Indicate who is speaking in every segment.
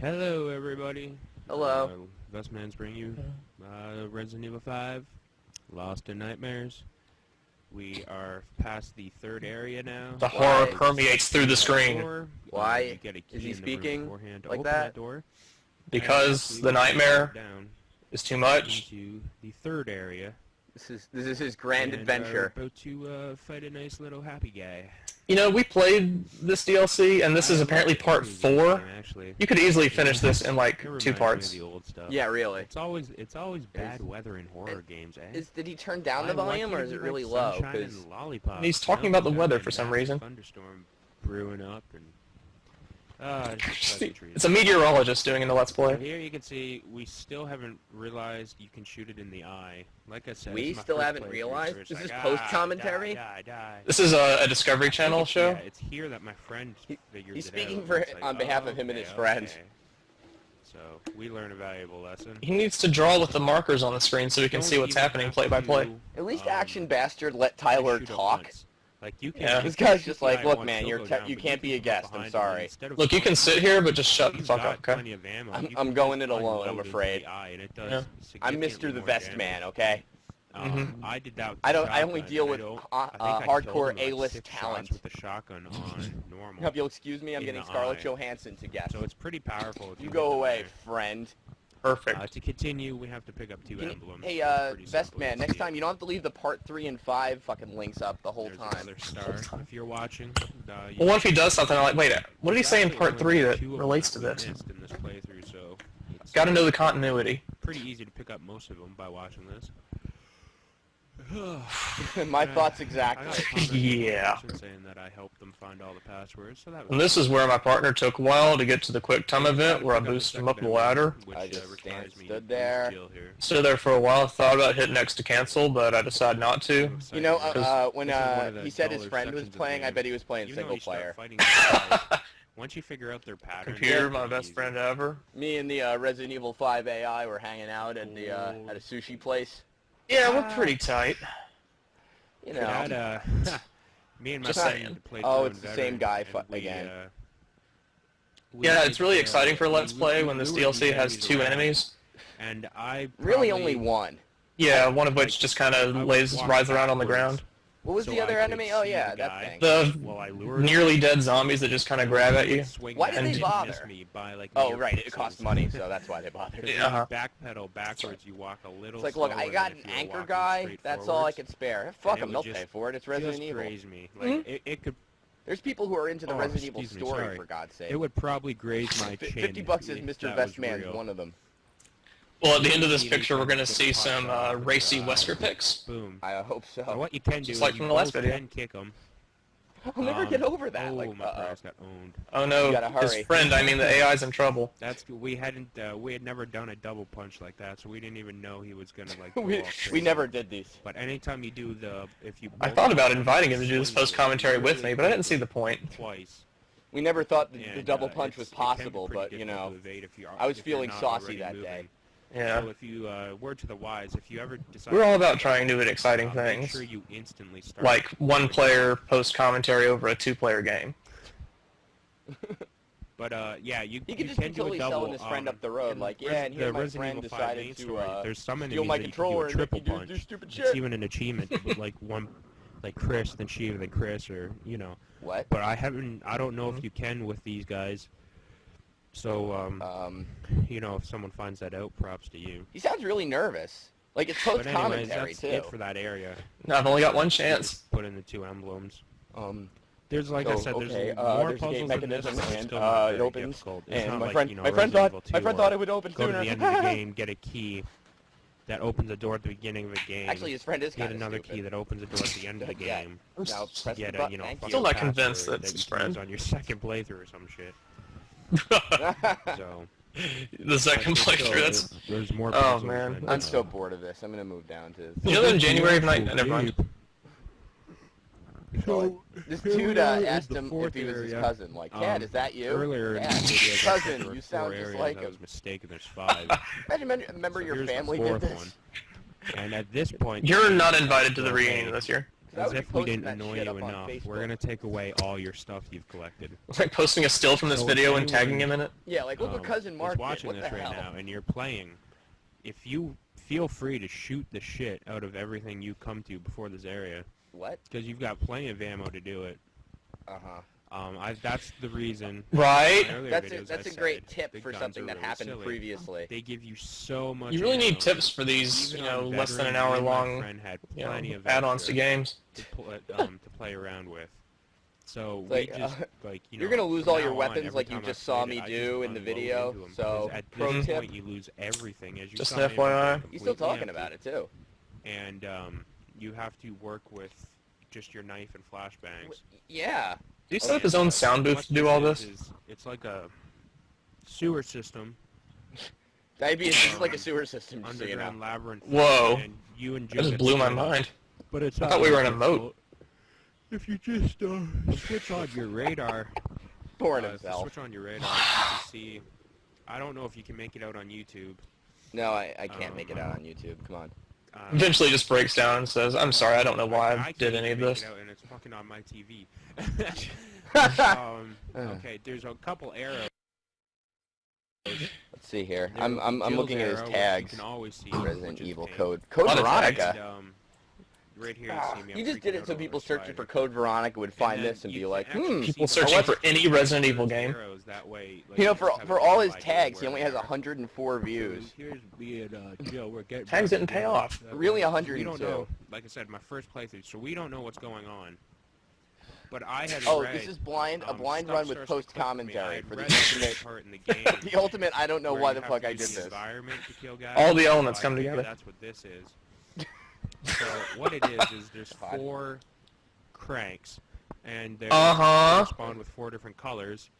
Speaker 1: Hello, everybody.
Speaker 2: Hello.
Speaker 1: Vestmans bring you Resident Evil 5, Lost in Nightmares. We are past the third area now.
Speaker 3: The horror permeates through the screen.
Speaker 2: Why
Speaker 1: You get a key
Speaker 2: is he
Speaker 1: in the room
Speaker 2: speaking
Speaker 1: beforehand to
Speaker 2: like
Speaker 1: open
Speaker 2: that?
Speaker 1: Door.
Speaker 3: Because
Speaker 1: And
Speaker 3: the nightmare
Speaker 1: down
Speaker 3: is too much.
Speaker 1: into the third area.
Speaker 2: This is his grand
Speaker 1: and
Speaker 2: adventure.
Speaker 1: Are about to fight a nice little happy guy.
Speaker 3: You know, we played this DLC, and this is apparently part 4.
Speaker 1: Actually,
Speaker 3: You could easily finish this in like
Speaker 1: it reminds
Speaker 3: 2
Speaker 1: me
Speaker 3: parts.
Speaker 1: of the old stuff.
Speaker 2: Yeah, really.
Speaker 1: It's always bad weather in horror games, eh?
Speaker 2: Did he turn down the
Speaker 1: Why
Speaker 2: volume,
Speaker 1: can't
Speaker 2: or is
Speaker 1: be
Speaker 2: it
Speaker 1: like
Speaker 2: really low?
Speaker 1: sunshine
Speaker 2: 'Cause
Speaker 1: and lollipops?
Speaker 3: And he's talking
Speaker 1: No,
Speaker 3: about the
Speaker 1: we've
Speaker 3: weather
Speaker 1: got
Speaker 3: for some
Speaker 1: massive
Speaker 3: reason.
Speaker 1: Thunderstorm brewing up, and
Speaker 3: It's a meteorologist doing in the Let's Play.
Speaker 1: Here you can see we still haven't realized you can shoot it in the eye. Like I said,
Speaker 2: We
Speaker 1: it's my
Speaker 2: still
Speaker 1: first
Speaker 2: haven't
Speaker 1: playthrough,
Speaker 2: realized?
Speaker 1: so it's
Speaker 2: Is
Speaker 1: like,
Speaker 2: this post-commentary?
Speaker 1: Die.
Speaker 3: This is a Discovery Channel show.
Speaker 1: Yeah, it's here that my friend figured
Speaker 2: He's
Speaker 1: it
Speaker 2: speaking
Speaker 1: out.
Speaker 2: for
Speaker 1: It's like,
Speaker 2: on behalf of him and his friends.
Speaker 1: okay. So we learned a valuable lesson.
Speaker 3: He needs to draw with the markers on the screen so we can see what's happening play by play.
Speaker 2: At least Action Bastard let Tyler
Speaker 1: shoot it
Speaker 2: talk.
Speaker 1: once. Like you can.
Speaker 3: Yeah.
Speaker 2: This guy's just
Speaker 1: shoot
Speaker 2: like,
Speaker 1: the
Speaker 2: look,
Speaker 1: guy
Speaker 2: man,
Speaker 1: once,
Speaker 2: you
Speaker 1: he'll go down, but
Speaker 2: can't be a
Speaker 1: can
Speaker 2: guest.
Speaker 1: come
Speaker 2: I'm
Speaker 1: behind him, and
Speaker 2: sorry.
Speaker 1: instead of
Speaker 3: Look, you can sit here, but just shut the
Speaker 1: he's
Speaker 3: fuck
Speaker 1: got
Speaker 3: up, okay?
Speaker 1: plenty of ammo. You
Speaker 2: I'm
Speaker 1: can
Speaker 2: going
Speaker 1: just
Speaker 2: it alone,
Speaker 1: unload
Speaker 2: I'm
Speaker 1: into
Speaker 2: afraid.
Speaker 1: the eye, and it does
Speaker 3: Yeah.
Speaker 2: I'm Mr.
Speaker 1: significantly
Speaker 2: the
Speaker 1: more
Speaker 2: Vest
Speaker 1: damage.
Speaker 2: Man, okay?
Speaker 1: I did that with
Speaker 2: I
Speaker 1: the
Speaker 2: don't. I only
Speaker 1: shotgun.
Speaker 2: deal with
Speaker 1: I think I
Speaker 2: hardcore
Speaker 1: killed him, like,
Speaker 2: A-list
Speaker 1: 6 shots
Speaker 2: talent.
Speaker 1: with the shotgun on normal.
Speaker 2: Hope you'll excuse me. I'm
Speaker 1: In
Speaker 2: getting
Speaker 1: the
Speaker 2: Scarlett
Speaker 1: eye.
Speaker 2: Johansson to guess.
Speaker 1: So it's pretty powerful. if
Speaker 2: You
Speaker 1: get
Speaker 2: go
Speaker 1: them
Speaker 2: away,
Speaker 1: there.
Speaker 2: friend.
Speaker 3: Perfect.
Speaker 1: To continue, we have to pick up 2 emblems.
Speaker 2: Hey,
Speaker 1: Pretty
Speaker 2: Vest
Speaker 1: simple,
Speaker 2: Man,
Speaker 1: you
Speaker 2: next
Speaker 1: see
Speaker 2: time
Speaker 1: it.
Speaker 2: you don't have to leave the part 3 and 5 fucking links up the whole
Speaker 1: There's
Speaker 2: time.
Speaker 1: another star. If you're watching, you
Speaker 3: Well, what if he does something like, wait, what did he say in part 3 that
Speaker 1: two of them
Speaker 3: relates to
Speaker 1: we
Speaker 3: this?
Speaker 1: missed in this playthrough, so it's
Speaker 3: Gotta know the continuity.
Speaker 1: pretty easy to pick up most of them by watching this.
Speaker 2: My thoughts
Speaker 1: I got
Speaker 2: exactly.
Speaker 1: a comment
Speaker 3: Yeah.
Speaker 1: saying that I helped them find all the passwords, so that was
Speaker 3: And this is where my partner took a while to get to the quick time event where I boosted him up the ladder.
Speaker 1: which,
Speaker 2: I just
Speaker 1: requires me to
Speaker 2: stood there.
Speaker 1: boost Jill here.
Speaker 3: Stood there for a while, thought about hitting X to cancel, but I decided not to.
Speaker 2: You know, when
Speaker 1: This is one of the
Speaker 2: he said his
Speaker 1: duller
Speaker 2: friend was
Speaker 1: sections of the
Speaker 2: playing, I
Speaker 1: game.
Speaker 2: bet he was playing
Speaker 1: Even though
Speaker 2: single
Speaker 1: you start
Speaker 2: player.
Speaker 1: fighting these guys, once you figure out their pattern,
Speaker 3: Computer,
Speaker 1: it's
Speaker 3: my
Speaker 1: pretty
Speaker 3: best
Speaker 1: easy.
Speaker 3: friend ever.
Speaker 2: Me and the Resident Evil 5 AI were hanging out at the at a sushi place.
Speaker 3: Yeah, we're pretty tight.
Speaker 2: You know,
Speaker 1: That, me and my
Speaker 3: Just
Speaker 1: friend
Speaker 3: saying.
Speaker 1: played
Speaker 2: Oh,
Speaker 1: through
Speaker 2: it's the
Speaker 1: on
Speaker 2: same
Speaker 1: veteran,
Speaker 2: guy
Speaker 1: and we,
Speaker 2: again.
Speaker 3: Yeah, it's really exciting for Let's
Speaker 1: we-
Speaker 3: Play
Speaker 1: we
Speaker 3: when this
Speaker 1: lured
Speaker 3: DLC
Speaker 1: these
Speaker 3: has
Speaker 1: enemies
Speaker 3: 2
Speaker 1: around,
Speaker 3: enemies.
Speaker 1: And I
Speaker 2: really
Speaker 1: probably-
Speaker 2: only one.
Speaker 3: Yeah, one of which just kind
Speaker 1: I
Speaker 3: of
Speaker 1: would walk
Speaker 3: rides around on the
Speaker 1: backwards
Speaker 3: ground.
Speaker 2: What was
Speaker 1: so
Speaker 2: the other
Speaker 1: I could
Speaker 2: enemy? Oh
Speaker 1: see
Speaker 2: yeah,
Speaker 1: the
Speaker 2: that
Speaker 1: guy
Speaker 2: thing.
Speaker 3: The
Speaker 1: while I lured
Speaker 3: nearly dead zombies that just kind of grab at you.
Speaker 2: Why did they
Speaker 1: and
Speaker 2: bother?
Speaker 1: miss me by, like,
Speaker 2: Oh
Speaker 1: mere
Speaker 2: right, it
Speaker 1: pixels.
Speaker 2: cost money, so that's why they bothered.
Speaker 1: Because
Speaker 3: Yeah.
Speaker 1: when you backpedal backwards, you walk a little.
Speaker 2: It's like, look, I
Speaker 1: slower
Speaker 2: got
Speaker 1: than
Speaker 2: an
Speaker 1: if you were
Speaker 2: anchor
Speaker 1: walking
Speaker 2: guy.
Speaker 1: straight
Speaker 2: That's all I
Speaker 1: forwards.
Speaker 2: can spare. Fuck
Speaker 1: it
Speaker 2: them,
Speaker 1: would
Speaker 2: they'll
Speaker 1: just-
Speaker 2: pay for it. It's Resident
Speaker 1: Just
Speaker 2: Evil.
Speaker 1: graze me. Like it could.
Speaker 2: There's people who are into the
Speaker 1: Oh,
Speaker 2: Resident Evil
Speaker 1: excuse me,
Speaker 2: story,
Speaker 1: sorry.
Speaker 2: for God's sake.
Speaker 1: It would probably graze my chin.
Speaker 2: 50 bucks is
Speaker 1: if
Speaker 2: Mr.
Speaker 1: that was
Speaker 2: Vestman's
Speaker 1: real.
Speaker 2: one of them.
Speaker 3: Well, at the end of this picture, we're going to see some racy Wesker pics.
Speaker 1: Boom.
Speaker 2: I hope so.
Speaker 1: So what you can do
Speaker 3: Just
Speaker 1: is
Speaker 3: like
Speaker 1: you
Speaker 3: from the last
Speaker 1: both
Speaker 3: video.
Speaker 1: can kick them.
Speaker 2: I'll never get over that.
Speaker 1: Oh,
Speaker 2: Like,
Speaker 1: my prize got owned.
Speaker 3: Oh no,
Speaker 2: You gotta
Speaker 3: his
Speaker 2: hurry.
Speaker 3: friend, I mean the AI's in trouble.
Speaker 1: That's we had never done a double punch like that, so we didn't even know he was gonna like.
Speaker 2: we,
Speaker 1: go all crazy.
Speaker 2: we never did these.
Speaker 1: But anytime you do if you.
Speaker 3: I
Speaker 1: both
Speaker 3: thought about
Speaker 1: punch
Speaker 3: inviting him to do this
Speaker 1: swing
Speaker 3: post-commentary with me, but I didn't see the point.
Speaker 1: Twice.
Speaker 2: We never thought the
Speaker 1: And,
Speaker 2: double punch was
Speaker 1: it can be
Speaker 2: possible,
Speaker 1: pretty
Speaker 2: but you
Speaker 1: difficult
Speaker 2: know,
Speaker 1: to evade if
Speaker 2: I was
Speaker 1: if you're
Speaker 2: feeling
Speaker 1: not
Speaker 2: saucy
Speaker 1: already
Speaker 2: that
Speaker 1: moving.
Speaker 2: day.
Speaker 1: So
Speaker 3: Yeah.
Speaker 1: if you word to the wise, if you ever decide
Speaker 3: We're all about trying new and exciting
Speaker 1: make
Speaker 3: things.
Speaker 1: sure you instantly start.
Speaker 3: Like one-player post-commentary over a 2-player game.
Speaker 1: But yeah, you
Speaker 2: He could just
Speaker 1: can
Speaker 2: be
Speaker 1: do a
Speaker 2: totally
Speaker 1: double.
Speaker 2: selling his friend up the road, like, yeah, and
Speaker 1: the
Speaker 2: here my
Speaker 1: Resident
Speaker 2: friend
Speaker 1: Evil 5
Speaker 2: decided
Speaker 1: main
Speaker 2: to
Speaker 1: story, there's some
Speaker 2: steal
Speaker 1: enemies
Speaker 2: my
Speaker 1: that you can do
Speaker 2: controller
Speaker 1: a
Speaker 2: and make
Speaker 1: triple
Speaker 2: me do
Speaker 1: punch.
Speaker 2: stupid
Speaker 1: It's
Speaker 2: shit.
Speaker 1: even an achievement with like one, like Chris, then Shiva, then Chris, or you know.
Speaker 2: What?
Speaker 1: But I don't know if you can with these guys. So you know, if someone finds that out, props to you.
Speaker 2: He sounds really nervous. Like it's
Speaker 1: But anyways,
Speaker 2: post-commentary
Speaker 1: that's
Speaker 2: too.
Speaker 1: it for that area.
Speaker 3: No, I've only got one chance.
Speaker 1: Put in the 2 emblems.
Speaker 2: Um,
Speaker 1: There's like I
Speaker 2: So,
Speaker 1: said,
Speaker 2: okay,
Speaker 1: there's more
Speaker 2: there's a gate
Speaker 1: puzzles in this,
Speaker 2: mechanism,
Speaker 1: but it's
Speaker 2: and,
Speaker 1: still not
Speaker 2: it
Speaker 1: very
Speaker 2: opens,
Speaker 1: difficult. It's
Speaker 2: and
Speaker 1: not
Speaker 2: my
Speaker 1: like,
Speaker 2: friend-
Speaker 1: you know,
Speaker 2: my friend
Speaker 1: Resident
Speaker 2: thought-
Speaker 1: Evil
Speaker 2: my
Speaker 1: 2
Speaker 2: friend
Speaker 1: where
Speaker 2: thought it would open
Speaker 1: go to
Speaker 2: sooner.
Speaker 1: the end of the game, get a key that opens a door at the beginning of the game.
Speaker 2: Actually, his friend is
Speaker 1: get
Speaker 2: kind of
Speaker 1: another
Speaker 2: stupid.
Speaker 1: key that opens a door at the end of the
Speaker 2: Yeah.
Speaker 1: game.
Speaker 2: Now press
Speaker 1: Get
Speaker 2: the
Speaker 1: a,
Speaker 2: button.
Speaker 1: you know,
Speaker 2: Thank
Speaker 1: fucking
Speaker 3: Still not
Speaker 1: password
Speaker 3: convinced
Speaker 1: that
Speaker 3: that's
Speaker 1: you
Speaker 3: his
Speaker 1: can use
Speaker 3: friend.
Speaker 1: on your second playthrough or some shit. So
Speaker 3: The second playthrough, that's...
Speaker 1: there's more.
Speaker 3: Oh,
Speaker 1: puzzles
Speaker 3: man.
Speaker 1: than,
Speaker 2: I'm so bored of this. I'm gonna move down to.
Speaker 3: You know that in January of never mind.
Speaker 1: So
Speaker 2: This
Speaker 1: here
Speaker 2: dude
Speaker 1: we are in
Speaker 2: asked
Speaker 1: the
Speaker 2: him if
Speaker 1: fourth
Speaker 2: he was his
Speaker 1: area.
Speaker 2: cousin. Like, Cat, is that you?
Speaker 1: Earlier in
Speaker 2: Cat,
Speaker 1: the video, I said
Speaker 2: cousin,
Speaker 1: there were
Speaker 2: you
Speaker 1: 4
Speaker 2: sound just
Speaker 1: areas,
Speaker 2: like
Speaker 1: I was
Speaker 2: him.
Speaker 1: mistaken. There's 5.
Speaker 2: Remember
Speaker 1: So
Speaker 2: your
Speaker 1: here's the
Speaker 2: family did
Speaker 1: 4th
Speaker 2: this.
Speaker 1: one. And at this point,
Speaker 3: You're not invited to the reunion this year.
Speaker 2: That
Speaker 1: As
Speaker 2: would be
Speaker 1: if we
Speaker 2: posting
Speaker 1: didn't
Speaker 2: that
Speaker 1: annoy
Speaker 2: shit
Speaker 1: you
Speaker 2: up on
Speaker 1: enough, we're
Speaker 2: Facebook.
Speaker 1: gonna take away all your stuff you've collected.
Speaker 3: It's like posting a still from this
Speaker 1: So
Speaker 3: video
Speaker 1: if
Speaker 3: and tagging
Speaker 1: anyone,
Speaker 3: him in it.
Speaker 2: Yeah, like look what Cousin Mark
Speaker 1: is
Speaker 2: did.
Speaker 1: watching
Speaker 2: What
Speaker 1: this
Speaker 2: the
Speaker 1: right
Speaker 2: hell?
Speaker 1: now and you're playing, if you feel free to shoot the shit out of everything you come to before this area,
Speaker 2: What?
Speaker 1: because you've got plenty of ammo to do it.
Speaker 2: Uh-huh.
Speaker 1: That's the reason.
Speaker 3: Right.
Speaker 1: in my earlier
Speaker 2: That's
Speaker 1: videos
Speaker 2: a
Speaker 1: I
Speaker 2: great
Speaker 1: said
Speaker 2: tip
Speaker 1: the
Speaker 2: for
Speaker 1: guns
Speaker 2: something
Speaker 1: are
Speaker 2: that
Speaker 1: really
Speaker 2: happened
Speaker 1: silly.
Speaker 2: previously.
Speaker 1: They give you so much.
Speaker 3: You really
Speaker 1: ammo.
Speaker 3: need tips for these,
Speaker 1: Even
Speaker 3: you know,
Speaker 1: on
Speaker 3: less than an
Speaker 1: veterans,
Speaker 3: hour
Speaker 1: me and my
Speaker 3: long,
Speaker 1: friend had
Speaker 3: you know,
Speaker 1: plenty of
Speaker 3: add-ons to
Speaker 1: extras
Speaker 3: games.
Speaker 1: to play around with. So
Speaker 2: It's
Speaker 1: we
Speaker 2: like,
Speaker 1: just you know,
Speaker 2: you're gonna lose
Speaker 1: from
Speaker 2: all your
Speaker 1: now on,
Speaker 2: weapons
Speaker 1: every
Speaker 2: like you
Speaker 1: time I
Speaker 2: just saw
Speaker 1: played
Speaker 2: me
Speaker 1: it, I
Speaker 2: do
Speaker 1: just
Speaker 2: in the
Speaker 1: unload
Speaker 2: video,
Speaker 1: into 'em, 'cause
Speaker 2: so
Speaker 1: at
Speaker 2: pro
Speaker 1: this
Speaker 2: tip.
Speaker 1: point you lose everything. As you
Speaker 3: Just
Speaker 1: saw
Speaker 3: an
Speaker 1: me,
Speaker 3: FYI.
Speaker 2: He's still
Speaker 1: completely
Speaker 2: talking
Speaker 1: empty.
Speaker 2: about it too.
Speaker 1: And you have to work with just your knife and flashbangs.
Speaker 2: Yeah.
Speaker 3: Do you set up his own sound booth
Speaker 1: What
Speaker 3: to do all
Speaker 1: is,
Speaker 3: this?
Speaker 1: is it's like a sewer system,
Speaker 2: Diabetes is like a sewer system, just so you know.
Speaker 1: underground labyrinth.
Speaker 3: Whoa.
Speaker 1: And you and
Speaker 3: That
Speaker 1: Jim
Speaker 3: just
Speaker 1: get
Speaker 3: blew my
Speaker 1: split up.
Speaker 3: mind.
Speaker 1: But it's
Speaker 3: I thought we were in a moat.
Speaker 1: difficult. If you just switch on your radar,
Speaker 2: Pouring
Speaker 1: if you
Speaker 2: himself.
Speaker 1: switch on your radar, you can see. I don't know if you can make it out on YouTube.
Speaker 2: No, I can't make it out on YouTube. Come on.
Speaker 3: Eventually just breaks down and says, I'm sorry, I don't know why I
Speaker 1: can't
Speaker 3: did any of
Speaker 1: even make
Speaker 3: this.
Speaker 1: it out, and it's fucking on my TV.
Speaker 2: Uh.
Speaker 1: Okay, there's a couple arrows.
Speaker 2: Let's see here.
Speaker 1: There's
Speaker 2: I'm
Speaker 1: Jill's
Speaker 2: looking at his
Speaker 1: arrow, which
Speaker 2: tags.
Speaker 1: You can always see
Speaker 2: Resident
Speaker 1: which is
Speaker 2: Evil
Speaker 1: pink.
Speaker 2: code. Code
Speaker 3: Lot of tags.
Speaker 2: Veronica.
Speaker 1: And, right here, you see me.
Speaker 2: You
Speaker 1: I'm
Speaker 2: just
Speaker 1: freaking
Speaker 2: did it
Speaker 1: out
Speaker 2: so
Speaker 1: over
Speaker 2: people
Speaker 1: a
Speaker 2: searching
Speaker 1: spider.
Speaker 2: for Code Veronica would find
Speaker 1: then
Speaker 2: this and
Speaker 1: you
Speaker 2: be
Speaker 1: can
Speaker 2: like,
Speaker 1: actually see
Speaker 3: People
Speaker 1: the
Speaker 3: searching
Speaker 1: lights
Speaker 3: for any Resident Evil
Speaker 1: those
Speaker 3: game.
Speaker 1: arrows, that way, like,
Speaker 2: you know,
Speaker 1: just have
Speaker 2: for
Speaker 1: a
Speaker 2: all
Speaker 1: rough
Speaker 2: his
Speaker 1: idea
Speaker 2: tags, he
Speaker 1: where
Speaker 2: only
Speaker 1: they
Speaker 2: has
Speaker 1: are.
Speaker 2: 104 views.
Speaker 1: Here's me and Jill. We're getting
Speaker 3: Tags
Speaker 1: back
Speaker 3: didn't pay
Speaker 1: together.
Speaker 3: off.
Speaker 2: Really
Speaker 1: We
Speaker 2: 102.
Speaker 1: don't know. Like I said, my first playthrough, so we don't know what's going on. But I had
Speaker 2: Oh,
Speaker 1: read,
Speaker 2: this is a blind
Speaker 1: stuff
Speaker 2: run with
Speaker 1: starts to
Speaker 2: post
Speaker 1: click for me. I
Speaker 2: commentary
Speaker 1: had
Speaker 2: for the
Speaker 1: read this
Speaker 2: ultimate.
Speaker 1: part in the game
Speaker 2: The ultimate. I don't know
Speaker 1: where
Speaker 2: why
Speaker 1: you
Speaker 2: the
Speaker 1: have
Speaker 2: fuck
Speaker 1: to
Speaker 2: I
Speaker 1: use
Speaker 2: did
Speaker 1: the
Speaker 2: this.
Speaker 1: environment to kill guys.
Speaker 3: All the
Speaker 1: So
Speaker 3: elements
Speaker 1: I
Speaker 3: come
Speaker 1: figured
Speaker 3: together.
Speaker 1: That's what this is. So what it is there's 4 cranks, and they correspond with 4 different colors.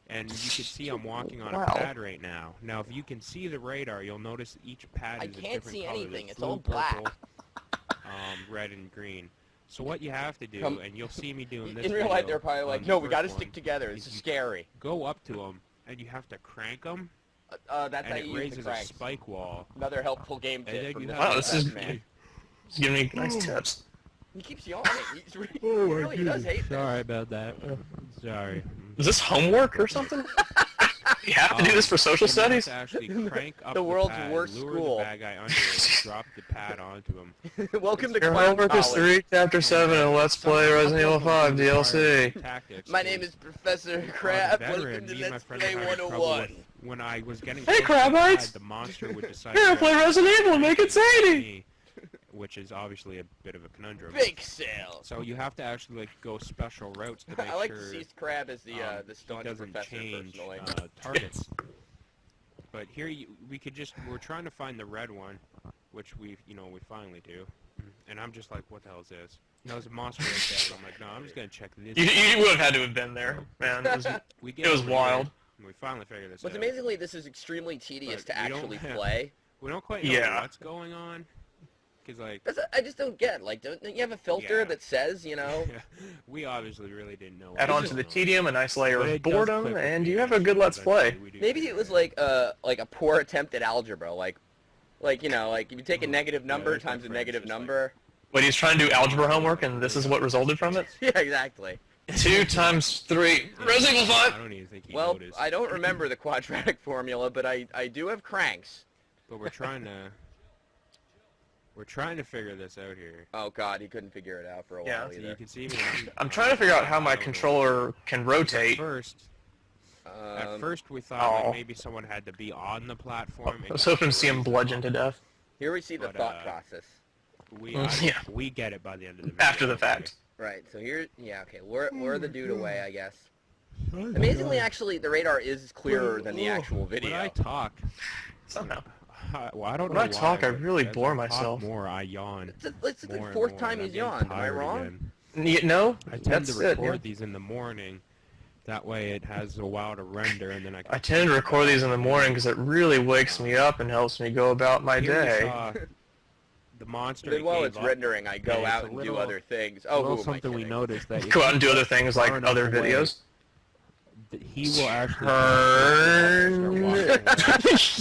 Speaker 1: And you can see I'm walking on
Speaker 3: Wow.
Speaker 1: a pad right now. Now, if you can see the radar, you'll notice each pad
Speaker 2: I
Speaker 1: is a
Speaker 2: can't
Speaker 1: different
Speaker 2: see
Speaker 1: color.
Speaker 2: anything.
Speaker 1: There's
Speaker 2: It's all
Speaker 1: blue,
Speaker 2: black.
Speaker 1: purple, red, and green. So what you have to do,
Speaker 2: Come-
Speaker 1: and you'll see me doing this
Speaker 2: In real life,
Speaker 1: video
Speaker 2: they're probably
Speaker 1: on
Speaker 2: like,
Speaker 1: the
Speaker 2: no, we
Speaker 1: first
Speaker 2: got to
Speaker 1: one,
Speaker 2: stick together. This is
Speaker 1: you
Speaker 2: scary.
Speaker 1: Go up to them, and you have to crank them,
Speaker 2: That's
Speaker 1: and
Speaker 2: how
Speaker 1: it
Speaker 2: you use the
Speaker 1: raises a
Speaker 2: cranks.
Speaker 1: spike wall.
Speaker 2: Another helpful game
Speaker 1: And then
Speaker 2: tip from
Speaker 1: you
Speaker 2: the
Speaker 1: have
Speaker 3: Wow, this is
Speaker 2: man.
Speaker 3: He's giving me nice tips.
Speaker 2: He keeps yawning. He
Speaker 1: Oh my
Speaker 2: really does hate this.
Speaker 1: Sorry about that. Sorry.
Speaker 3: Is this homework or something? You have to do this for social
Speaker 1: And you have
Speaker 3: studies?
Speaker 1: to actually crank up
Speaker 2: The world's
Speaker 1: pad,
Speaker 2: worst
Speaker 1: lure
Speaker 2: school.
Speaker 1: the bad guy under it, drop the pad onto him.
Speaker 2: Welcome to
Speaker 3: Your
Speaker 2: Clown
Speaker 3: homework is
Speaker 2: College.
Speaker 3: to read Chapter 7 and Let's Play Resident Evil 5 DLC.
Speaker 1: Tactics.
Speaker 2: My name is Professor
Speaker 1: As a
Speaker 2: Crab.
Speaker 1: veteran,
Speaker 2: Welcome to
Speaker 1: me and my
Speaker 2: Let's
Speaker 1: friend
Speaker 2: Play
Speaker 1: were having trouble
Speaker 2: 101.
Speaker 1: with when I was getting
Speaker 3: Hey,
Speaker 1: close to the
Speaker 3: Crabites!
Speaker 1: pad, the monster would decide
Speaker 3: Here,
Speaker 1: to
Speaker 3: play Resident Evil and make it zany!
Speaker 1: me, which is obviously a bit of a conundrum.
Speaker 2: Big sale.
Speaker 1: So you have to actually like go special routes to make
Speaker 2: I like
Speaker 1: sure
Speaker 2: to see Crab as the
Speaker 1: he
Speaker 2: staunch
Speaker 1: doesn't
Speaker 2: professor
Speaker 1: change
Speaker 2: personally.
Speaker 1: targets. But here we're trying to find the red one, which we finally do. And I'm just like, what the hell is this? And there's a monster right there. So I'm like, no, I'm just gonna check this.
Speaker 3: You would have had to have been there, man. It was,
Speaker 1: We get
Speaker 3: it was
Speaker 1: over here,
Speaker 3: wild.
Speaker 1: and we finally figured this
Speaker 2: What's
Speaker 1: out.
Speaker 2: amazingly, this is extremely tedious
Speaker 1: But
Speaker 2: to
Speaker 1: we don't
Speaker 2: actually
Speaker 1: have-
Speaker 2: play.
Speaker 1: We don't quite know
Speaker 3: Yeah.
Speaker 1: what's going on, cause like
Speaker 2: I just don't get. Like, don't you have a filter
Speaker 1: Yeah.
Speaker 2: that says, you know?
Speaker 1: we obviously really didn't know. what
Speaker 3: Add
Speaker 1: was
Speaker 3: on to the
Speaker 1: going on.
Speaker 3: tedium, a nice layer
Speaker 1: But
Speaker 3: of
Speaker 1: it does
Speaker 3: boredom,
Speaker 1: click with
Speaker 3: and
Speaker 1: me,
Speaker 3: you have a good Let's
Speaker 1: eventually
Speaker 3: Play.
Speaker 1: we do
Speaker 2: Maybe
Speaker 1: figure
Speaker 2: it was
Speaker 1: out.
Speaker 2: like a poor attempt at algebra. Like you know, like if you take a negative number
Speaker 1: there's my
Speaker 2: times a
Speaker 1: friends
Speaker 2: negative
Speaker 1: just like-
Speaker 2: number.
Speaker 3: Wait, he's trying to do algebra homework, and this is what resulted from it?
Speaker 2: Yeah, exactly.
Speaker 3: 2 times 3. Resident Evil 5!
Speaker 1: I don't even think he
Speaker 2: Well,
Speaker 1: noticed.
Speaker 2: I don't remember the quadratic formula, but I do have cranks.
Speaker 1: But we're trying to figure this out here.
Speaker 2: Oh god, he couldn't figure it out for a
Speaker 3: Yeah.
Speaker 2: while
Speaker 1: So you
Speaker 2: either.
Speaker 1: can see me.
Speaker 3: I'm trying to figure out how my
Speaker 1: I don't know.
Speaker 3: controller can
Speaker 1: At
Speaker 3: rotate.
Speaker 1: first we thought
Speaker 3: Oh.
Speaker 1: like maybe someone had to be on the platform.
Speaker 3: I was hoping to see him bludgeoned to death.
Speaker 2: Here we see the
Speaker 1: But,
Speaker 2: thought process.
Speaker 3: Yeah.
Speaker 1: We get it by the end of the video.
Speaker 3: After the fact.
Speaker 2: Right, so here, yeah, okay, lure the dude away, I guess. Amazingly, actually, the radar is clearer than the actual
Speaker 1: When
Speaker 2: video.
Speaker 1: I talk,
Speaker 3: Somehow.
Speaker 1: I don't
Speaker 3: When
Speaker 1: know
Speaker 3: I talk,
Speaker 1: why,
Speaker 3: I
Speaker 1: but
Speaker 3: really
Speaker 1: as
Speaker 3: bore
Speaker 1: I talk
Speaker 3: myself.
Speaker 1: more, I yawn.
Speaker 2: It's the
Speaker 1: more and
Speaker 2: fourth
Speaker 1: more,
Speaker 2: time
Speaker 1: and I'm
Speaker 2: he's
Speaker 1: getting
Speaker 2: yawned, am I
Speaker 1: tired
Speaker 2: wrong?
Speaker 1: again.
Speaker 3: No,
Speaker 1: I tend
Speaker 3: that's
Speaker 1: to
Speaker 3: it.
Speaker 1: record
Speaker 3: Yeah.
Speaker 1: these in the morning. That way it has a while to render, and then I can...
Speaker 3: I tend to record these in the morning because it really wakes me up and helps me go about my
Speaker 1: Here we
Speaker 3: day.
Speaker 1: saw the monster
Speaker 2: Then while
Speaker 1: gave
Speaker 2: it's
Speaker 1: up.
Speaker 2: rendering, I go
Speaker 1: and it's
Speaker 2: out
Speaker 1: a
Speaker 2: and do
Speaker 1: little-
Speaker 2: other things.
Speaker 1: A
Speaker 2: Oh,
Speaker 1: little
Speaker 2: who am I
Speaker 1: something we
Speaker 2: kidding?
Speaker 1: noticed that you
Speaker 3: Go out and do other things like
Speaker 1: far enough
Speaker 3: other
Speaker 1: away,
Speaker 3: videos.
Speaker 1: he will actually
Speaker 3: Turn.
Speaker 1: start walking away.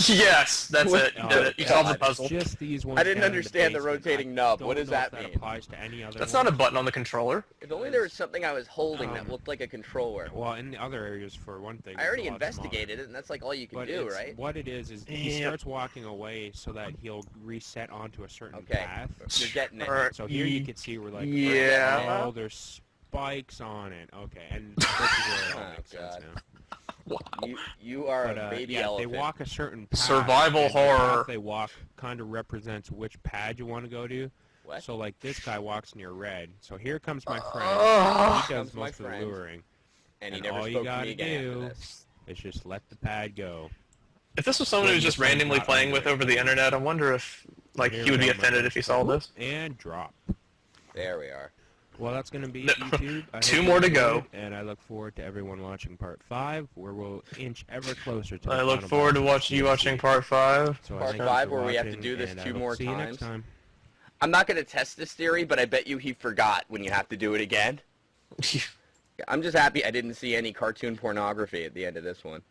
Speaker 3: Yes, that's it. You did it. You solved the puzzle.
Speaker 1: Just these ones
Speaker 2: I didn't
Speaker 1: down in
Speaker 2: understand the
Speaker 1: basement.
Speaker 2: rotating
Speaker 1: I
Speaker 2: nub.
Speaker 1: don't
Speaker 2: What does
Speaker 1: know if
Speaker 2: that mean?
Speaker 1: applies to any other
Speaker 3: That's
Speaker 1: one.
Speaker 3: not a button on the controller.
Speaker 2: If only there was something I was holding that
Speaker 1: Um,
Speaker 2: looked like a controller.
Speaker 1: Well, in the other areas, for one thing,
Speaker 2: I already
Speaker 1: it's a lot
Speaker 2: investigated it, and that's like all you can
Speaker 1: smaller.
Speaker 2: do,
Speaker 1: But
Speaker 2: right?
Speaker 1: what it is he
Speaker 3: Yep.
Speaker 1: starts walking away so that he'll reset onto a certain
Speaker 2: Okay,
Speaker 1: path.
Speaker 2: you're getting it.
Speaker 3: Alright.
Speaker 1: So here you can see we're like,
Speaker 3: Yeah.
Speaker 1: oh, there's spikes on it. Okay, and this is where it all
Speaker 2: Oh,
Speaker 1: makes sense
Speaker 2: God.
Speaker 1: now.
Speaker 2: You are
Speaker 1: But
Speaker 2: a baby
Speaker 1: yeah,
Speaker 2: elephant.
Speaker 1: they walk a certain path.
Speaker 3: Survival
Speaker 1: and the path
Speaker 3: horror.
Speaker 1: they walk kind of represents which pad you want to go to.
Speaker 2: What?
Speaker 1: So like this guy walks near red. So here comes my friend.
Speaker 3: Ugh.
Speaker 1: He does
Speaker 2: Comes my
Speaker 1: most of the
Speaker 2: friend.
Speaker 1: luring.
Speaker 2: and he
Speaker 1: and
Speaker 2: never
Speaker 1: all you
Speaker 2: spoke to
Speaker 1: gotta
Speaker 2: me again
Speaker 1: do-
Speaker 2: after this.
Speaker 1: It's just let the pad go.
Speaker 3: If this was someone who was just randomly playing with over the internet, I wonder if, like,
Speaker 1: Here
Speaker 3: he would
Speaker 1: we
Speaker 3: be
Speaker 1: go, my
Speaker 3: offended
Speaker 1: friend.
Speaker 3: if he saw this.
Speaker 1: And drop.
Speaker 2: There we are.
Speaker 1: Well, that's going to be
Speaker 3: No.
Speaker 1: YouTube. I
Speaker 3: Two
Speaker 1: hope
Speaker 3: more
Speaker 1: you
Speaker 3: to go.
Speaker 1: enjoyed, and I look forward to everyone watching part 5, where we'll inch ever closer to the
Speaker 3: I look
Speaker 1: final
Speaker 3: forward to
Speaker 1: boss of
Speaker 3: watching you
Speaker 1: DLC.
Speaker 3: watching part 5.
Speaker 1: So I
Speaker 2: Part
Speaker 1: thank you
Speaker 2: 5
Speaker 1: for
Speaker 2: where we have to
Speaker 1: watching,
Speaker 2: do this
Speaker 1: and I
Speaker 2: 2
Speaker 1: will
Speaker 2: more
Speaker 1: see you next
Speaker 2: times.
Speaker 1: time.
Speaker 2: I'm not going to test this theory, but I bet you he forgot when you have to do it again. I'm just happy I didn't see any cartoon pornography at the end of this one.